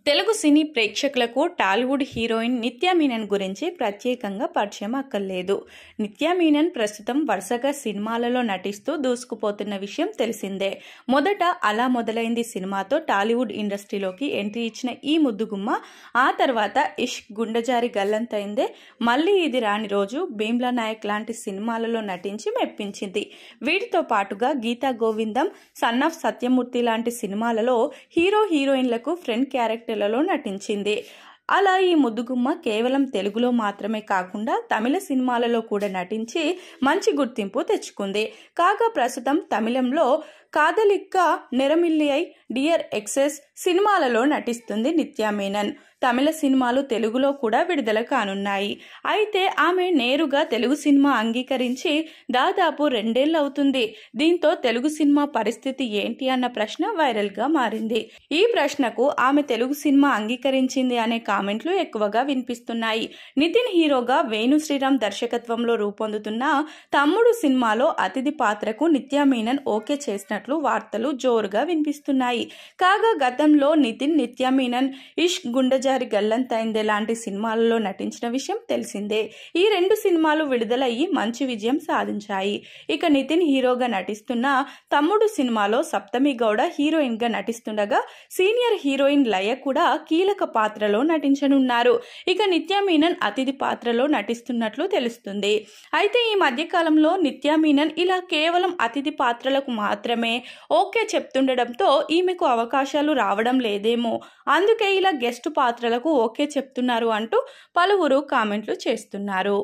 తెలుగు సినీ ప్రేక్షకులకు టాలీవుడ్ హీరోయిన్ నిత్యా మీనన్ గురించి ప్రత్యేకంగా పరిచయం అక్కర్లేదు. నిత్యా మీనన్ ప్రస్తుతం వరుసగా సినిమాలలో నటిస్తూ దూసుకుపోతున్న విషయం తెలిసిందే. మొదట అలా మొదలైంది సినిమాతో టాలీవుడ్ ఇండస్ట్రీలోకి ఎంట్రీ ఇచ్చిన ఈ ముద్దుగుమ్మ ఆ తర్వాత ఇష్క్, గుండెజారి గల్లంతైందే, మళ్ళీ ఇది రాని రోజు, భీమ్లా నాయక్ లాంటి సినిమాలలో నటించి మెప్పించింది. వీటితో పాటుగా గీతా గోవిందం, సన్ ఆఫ్ సత్యమూర్తి లాంటి సినిమాలలో హీరో హీరోయిన్లకు ఫ్రెండ్ క్యారెక్టర్ లలో నటించింది. అలా ఈ ముద్దుగుమ్మ కేవలం తెలుగులో మాత్రమే కాకుండా తమిళ సినిమాలలో కూడా నటించి మంచి గుర్తింపు తెచ్చుకుంది. కాగా ప్రస్తుతం తమిళంలో కాదలిక్క నెరమిల్లియై, డియర్ ఎక్సెస్ సినిమాలలో నటిస్తుంది నిత్యా మీనన్. తమిళ సినిమాలు తెలుగులో కూడా విడుదల కానున్నాయి. అయితే ఆమె నేరుగా తెలుగు సినిమా అంగీకరించి దాదాపు 2 ఏళ్లు అవుతుంది. దీంతో తెలుగు సినిమా పరిస్థితి ఏంటి అన్న ప్రశ్న వైరల్ గా మారింది. ఈ ప్రశ్నకు ఆమె తెలుగు సినిమా అంగీకరించింది అనే కామెంట్లు ఎక్కువగా వినిపిస్తున్నాయి. నితిన్ హీరోగా వేణు శ్రీరామ్ దర్శకత్వంలో రూపొందుతున్న తమ్ముడు సినిమాలో అతిథి పాత్రకు నిత్యా మీనన్ ఓకే చేసినట్లు వార్తలు జోరుగా వినిపిస్తున్నాయి. కాగా గతంలో నితిన్, నిత్యా మీనన్ ఇష్క్, గుండెజారి గల్లంతైందే లాంటి సినిమాలలో నటించిన విషయం తెలిసిందే. ఈ 2 సినిమాలు విడుదలయ్యి మంచి విజయం సాధించాయి. ఇక నితిన్ హీరోగా నటిస్తున్న తమ్ముడు సినిమాలో సప్తమి గౌడ హీరోయిన్ గా నటిస్తుండగా సీనియర్ హీరోయిన్ లయ కూడా కీలక పాత్రలో నటించనున్నారు. ఇక నిత్యా మీనన్ అతిథి పాత్రలో నటిస్తున్నట్లు తెలుస్తుంది. అయితే ఈ మధ్య కాలంలో నిత్యా మీనన్ ఇలా కేవలం అతిథి పాత్రలకు మాత్రమే ఓకే చెప్తుండడంతో ఈమెకు అవకాశాలు రావడం లేదేమో, అందుకే ఇలా గెస్ట్ పాత్రలకు ఓకే చెప్తున్నారు అంటూ పలువురు కామెంట్లు చేస్తున్నారు.